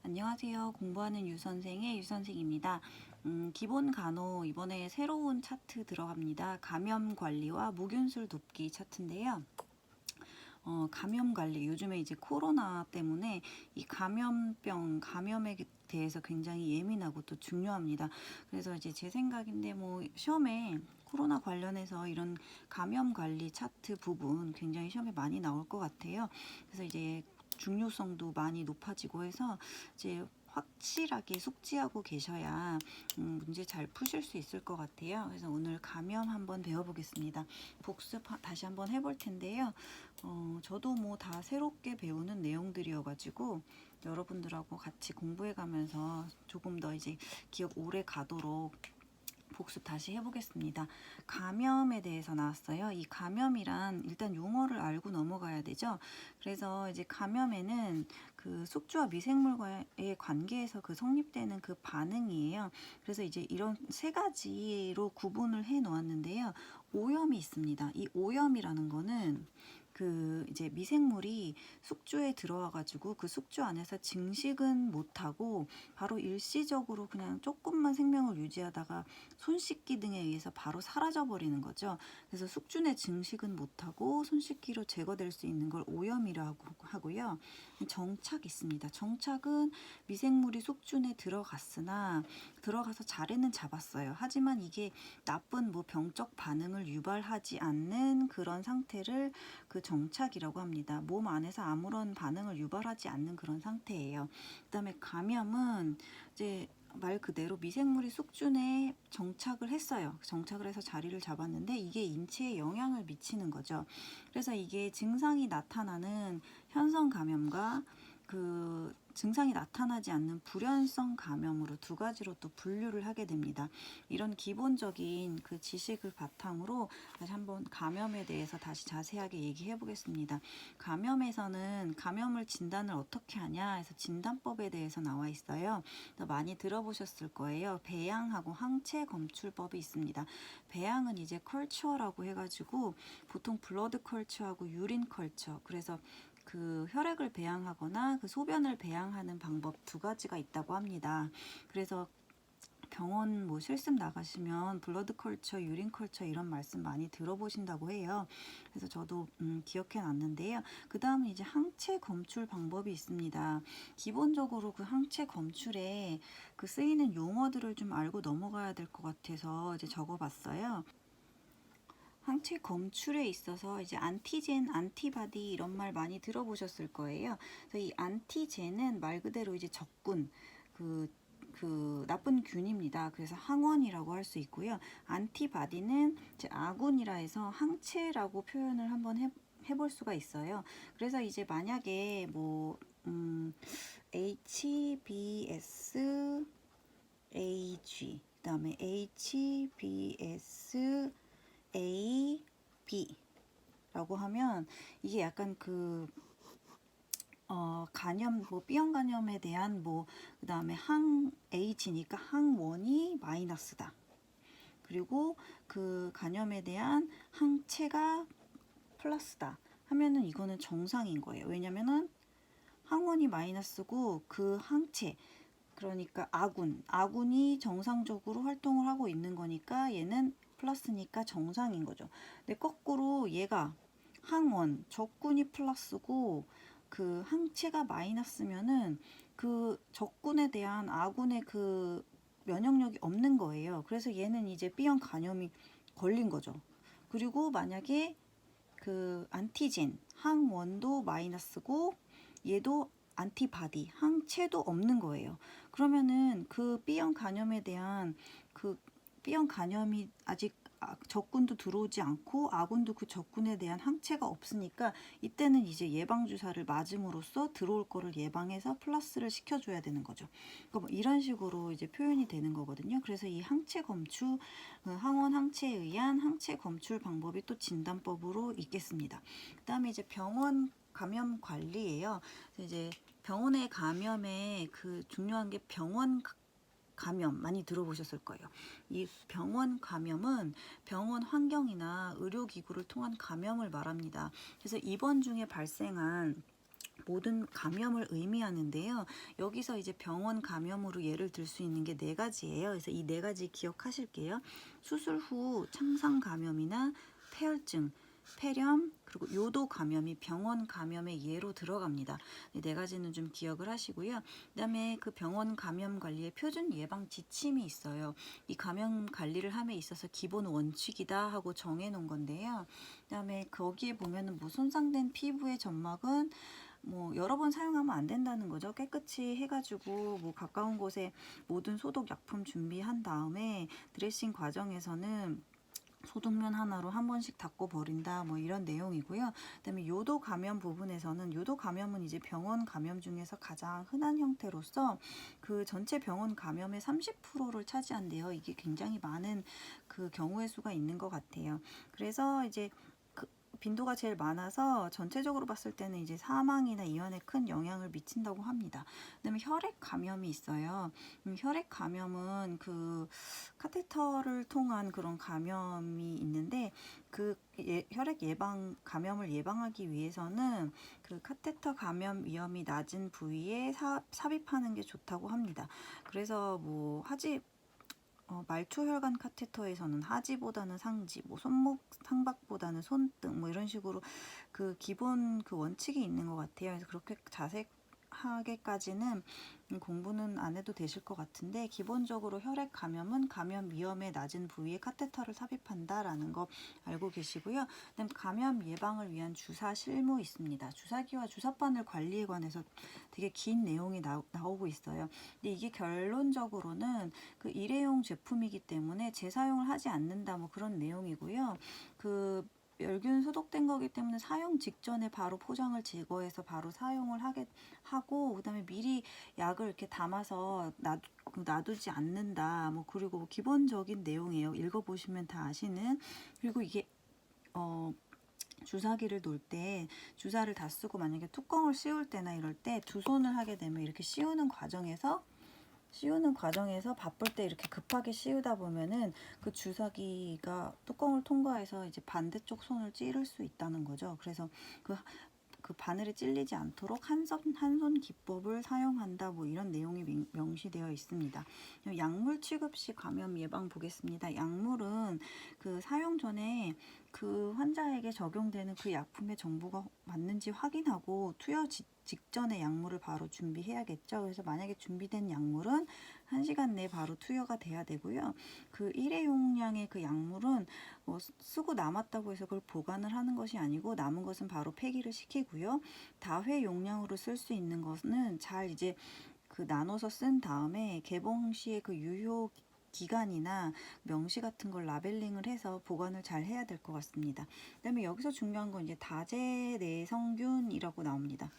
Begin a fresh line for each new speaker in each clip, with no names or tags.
안녕하세요. 공부하는 유선생의 유선생입니다. 기본 간호 이번에 새로운 차트 들어갑니다. 감염 관리와 무균술 돕기 차트인데요. 감염 관리, 요즘에 이제 코로나 때문에 이 감염에 대해서 굉장히 예민하고 또 중요합니다. 그래서 이제 제 생각인데 뭐 시험에 코로나 관련해서 이런 감염 관리 차트 부분 굉장히 시험에 많이 나올 것 같아요. 그래서 이제 중요성도 많이 높아지고 해서 이제 확실하게 숙지하고 계셔야 문제 잘 푸실 수 있을 것 같아요. 그래서 오늘 감염 한번 배워보겠습니다. 복습 다시 한번 해볼 텐데요. 저도 뭐 다 새롭게 배우는 내용들이어가지고 여러분들하고 같이 공부해가면서 조금 더 이제 기억 오래 가도록 복습 다시 해보겠습니다. 감염에 대해서 나왔어요. 이 감염이란 일단 용어를 알고 넘어가야 되죠. 그래서 이제 감염에는 그 숙주와 미생물과의 관계에서 그 성립되는 그 반응이에요. 그래서 이제 이런 세 가지로 구분을 해 놓았는데요. 오염이 있습니다. 이 오염이라는 거는 그 이제 미생물이 숙주에 들어와 가지고 그 숙주 안에서 증식은 못하고 바로 일시적으로 그냥 조금만 생명을 유지하다가 손 씻기 등에 의해서 바로 사라져 버리는 거죠. 그래서 숙주 내 증식은 못하고 손 씻기로 제거될 수 있는 걸 오염이라고 하고요. 정착 있습니다. 정착은 미생물이 숙주 내 들어가서 자리는 잡았어요. 하지만 이게 나쁜 뭐 병적 반응을 유발하지 않는 그런 상태를 그 정착이라고 합니다. 몸 안에서 아무런 반응을 유발하지 않는 그런 상태예요. 그다음에 감염은 이제 말 그대로 미생물이 숙주내에 정착을 했어요. 정착을 해서 자리를 잡았는데 이게 인체에 영향을 미치는 거죠. 그래서 이게 증상이 나타나는 현성 감염과 그 증상이 나타나지 않는 불연성 감염으로 두 가지로 또 분류를 하게 됩니다. 이런 기본적인 그 지식을 바탕으로 다시 한번 감염에 대해서 다시 자세하게 얘기해 보겠습니다. 감염에서는 감염을 진단을 어떻게 하냐 해서 진단법에 대해서 나와 있어요. 많이 들어보셨을 거예요. 배양하고 항체 검출법이 있습니다. 배양은 이제 컬처라고 해가지고 보통 블러드 컬처하고 유린 컬처, 그래서 그 혈액을 배양하거나 그 소변을 배양하는 방법 두 가지가 있다고 합니다. 그래서 병원 뭐 실습 나가시면 블러드 컬처, 유린 컬처 이런 말씀 많이 들어보신다고 해요. 그래서 저도 기억해 놨는데요. 그 다음은 이제 항체 검출 방법이 있습니다. 기본적으로 그 항체 검출에 그 쓰이는 용어들을 좀 알고 넘어가야 될 것 같아서 이제 적어봤어요. 항체 검출에 있어서 이제 안티젠, 안티바디 이런 말 많이 들어보셨을 거예요. 그래서 이 안티젠은 말 그대로 이제 적군, 그 나쁜 균입니다. 그래서 항원이라고 할 수 있고요. 안티바디는 이제 아군이라 해서 항체라고 표현을 한번 해볼 수가 있어요. 그래서 이제 만약에 뭐 HBsAg 그다음에 HBsAb라고 하면 이게 약간 그 간염, 뭐 B형 간염에 대한 뭐 그다음에 항 H니까 항원이 마이너스다. 그리고 그 간염에 대한 항체가 플러스다 하면은 이거는 정상인 거예요. 왜냐면은 항원이 마이너스고 그 항체, 그러니까 아군이 정상적으로 활동을 하고 있는 거니까 얘는 플러스니까 정상인 거죠. 근데 거꾸로 얘가 항원, 적군이 플러스고 그 항체가 마이너스면은 그 적군에 대한 아군의 그 면역력이 없는 거예요. 그래서 얘는 이제 B형 간염이 걸린 거죠. 그리고 만약에 그 안티젠, 항원도 마이너스고 얘도 안티바디, 항체도 없는 거예요. 그러면은 그 B형 간염에 대한 그 B형 간염이 아직 적군도 들어오지 않고 아군도 그 적군에 대한 항체가 없으니까 이때는 이제 예방주사를 맞음으로써 들어올 거를 예방해서 플러스를 시켜줘야 되는 거죠. 그러니까 뭐 이런 식으로 이제 표현이 되는 거거든요. 그래서 이 항체 검출, 항원 항체에 의한 항체 검출 방법이 또 진단법으로 있겠습니다. 그 다음에 이제 병원 감염 관리예요. 이제 병원의 감염에 그 중요한 게 병원 감염 많이 들어보셨을 거예요. 이 병원 감염은 병원 환경이나 의료기구를 통한 감염을 말합니다. 그래서 입원 중에 발생한 모든 감염을 의미하는데요. 여기서 이제 병원 감염으로 예를 들 수 있는 게 4가지예요. 그래서 이 4가지 기억하실게요. 수술 후 창상 감염이나 폐혈증, 폐렴, 그리고 요도 감염이 병원 감염의 예로 들어갑니다. 이 4가지는 좀 기억을 하시고요. 그다음에 그 병원 감염 관리의 표준 예방 지침이 있어요. 이 감염 관리를 함에 있어서 기본 원칙이다 하고 정해 놓은 건데요. 그다음에 거기에 보면은 뭐 손상된 피부의 점막은 뭐 여러 번 사용하면 안 된다는 거죠. 깨끗이 해가지고 뭐 가까운 곳에 모든 소독 약품 준비한 다음에 드레싱 과정에서는 소독면 하나로 한 번씩 닦고 버린다 뭐 이런 내용이고요. 그다음에 요도 감염 부분에서는 요도 감염은 이제 병원 감염 중에서 가장 흔한 형태로서 그 전체 병원 감염의 30%를 차지한대요. 이게 굉장히 많은 그 경우의 수가 있는 것 같아요. 그래서 이제 그 빈도가 제일 많아서 전체적으로 봤을 때는 이제 사망이나 이완에 큰 영향을 미친다고 합니다. 그다음에 혈액 감염이 있어요. 혈액 감염은 그 카테터를 통한 그런 감염이 있는데 그 혈액 예방 감염을 예방하기 위해서는 그 카테터 감염 위험이 낮은 부위에 삽입하는 게 좋다고 합니다. 그래서 뭐 말초혈관 카테터에서는 하지보다는 상지, 뭐 손목 상박보다는 손등, 뭐 이런 식으로 그 기본 그 원칙이 있는 것 같아요. 그래서 그렇게 자세하게까지는 공부는 안 해도 되실 것 같은데 기본적으로 혈액 감염은 감염 위험에 낮은 부위에 카테터를 삽입한다라는 거 알고 계시고요. 그다음 감염 예방을 위한 주사 실무 있습니다. 주사기와 주사바늘 관리에 관해서 되게 긴 내용이 나오고 있어요. 근데 이게 결론적으로는 그 일회용 제품이기 때문에 재사용을 하지 않는다 뭐 그런 내용이고요. 그 멸균 소독된 거기 때문에 사용 직전에 바로 포장을 제거해서 바로 사용을 하고 그다음에 미리 약을 이렇게 담아서 놔두지 않는다. 뭐 그리고 뭐 기본적인 내용이에요. 읽어보시면 다 아시는. 그리고 이게 주사기를 놓을 때 주사를 다 쓰고 만약에 뚜껑을 씌울 때나 이럴 때 두 손을 하게 되면 이렇게 씌우는 과정에서 바쁠 때 이렇게 급하게 씌우다 보면은 그 주사기가 뚜껑을 통과해서 이제 반대쪽 손을 찌를 수 있다는 거죠. 그래서 그 바늘에 찔리지 않도록 한 손 기법을 사용한다 뭐 이런 내용이 명시되어 있습니다. 약물 취급 시 감염 예방 보겠습니다. 약물은 그 사용 전에 그 환자에게 적용되는 그 약품의 정보가 맞는지 확인하고 투여 직전에 약물을 바로 준비해야겠죠. 그래서 만약에 준비된 약물은 1시간 내에 바로 투여가 돼야 되고요. 그 일회용량의 그 약물은 뭐 쓰고 남았다고 해서 그걸 보관을 하는 것이 아니고 남은 것은 바로 폐기를 시키고요. 다회 용량으로 쓸 수 있는 것은 잘 이제 그 나눠서 쓴 다음에 개봉 시에 그 유효 기간이나 명시 같은 걸 라벨링을 해서 보관을 잘 해야 될 것 같습니다. 그다음에 여기서 중요한 건 이제 다제 내성균이라고 나옵니다.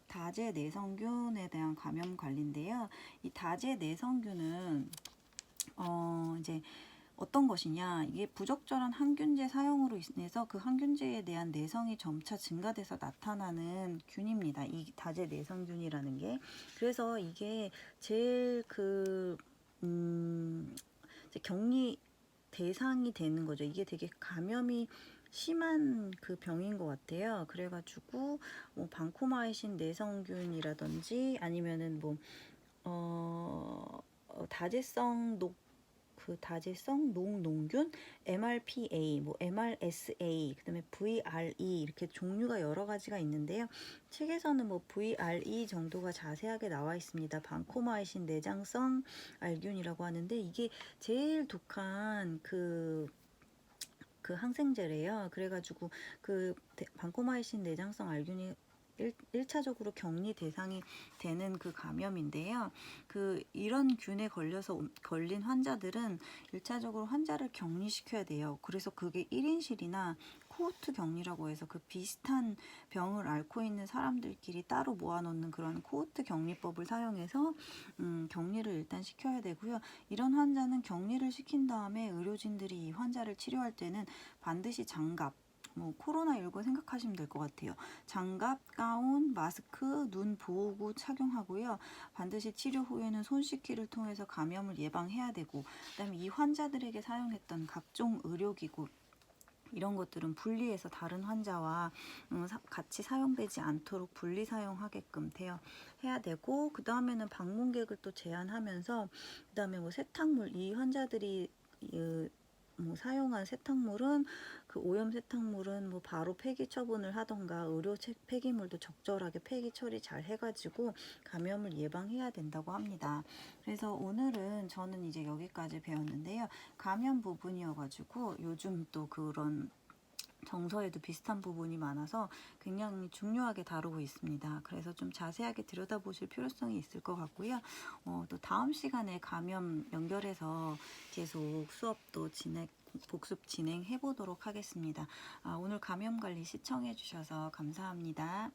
다제 내성균에 대한 감염 관리인데요. 이 다제 내성균은 이제 어떤 것이냐, 이게 부적절한 항균제 사용으로 인해서 그 항균제에 대한 내성이 점차 증가돼서 나타나는 균입니다. 이 다제 내성균이라는 게. 그래서 이게 제일 이제 격리 대상이 되는 거죠. 이게 되게 감염이 심한 그 병인 것 같아요. 그래가지고 뭐 방코마이신 내성균이라든지 아니면은 뭐 다제성 녹농균, MRPA, 뭐 MRSA, 그다음에 VRE 이렇게 종류가 여러 가지가 있는데요. 책에서는 뭐 VRE 정도가 자세하게 나와 있습니다. 방코마이신 내장성 알균이라고 하는데 이게 제일 독한 그 항생제래요. 그래가지고 그 방코마이신 내장성 알균이 1차적으로 격리 대상이 되는 그 감염인데요. 이런 균에 걸린 환자들은 1차적으로 환자를 격리시켜야 돼요. 그래서 그게 1인실이나 코호트 격리라고 해서 그 비슷한 병을 앓고 있는 사람들끼리 따로 모아놓는 그런 코호트 격리법을 사용해서 격리를 일단 시켜야 되고요. 이런 환자는 격리를 시킨 다음에 의료진들이 이 환자를 치료할 때는 반드시 장갑, 뭐 코로나19 생각하시면 될 것 같아요. 장갑, 가운, 마스크, 눈 보호구 착용하고요. 반드시 치료 후에는 손 씻기를 통해서 감염을 예방해야 되고, 그다음에 이 환자들에게 사용했던 각종 의료기구, 이런 것들은 분리해서 다른 환자와 같이 사용되지 않도록 분리 사용하게끔 해야 되고, 그 다음에는 방문객을 또 제한하면서, 그 다음에 뭐 세탁물, 이 환자들이 뭐 사용한 세탁물은, 그 오염 세탁물은 뭐 바로 폐기 처분을 하던가 의료 폐기물도 적절하게 폐기 처리 잘 해가지고 감염을 예방해야 된다고 합니다. 그래서 오늘은 저는 이제 여기까지 배웠는데요. 감염 부분이어가지고 요즘 또 그런 정서에도 비슷한 부분이 많아서 굉장히 중요하게 다루고 있습니다. 그래서 좀 자세하게 들여다보실 필요성이 있을 것 같고요. 또 다음 시간에 감염 연결해서 계속 수업도 복습 진행해 보도록 하겠습니다. 오늘 감염관리 시청해 주셔서 감사합니다.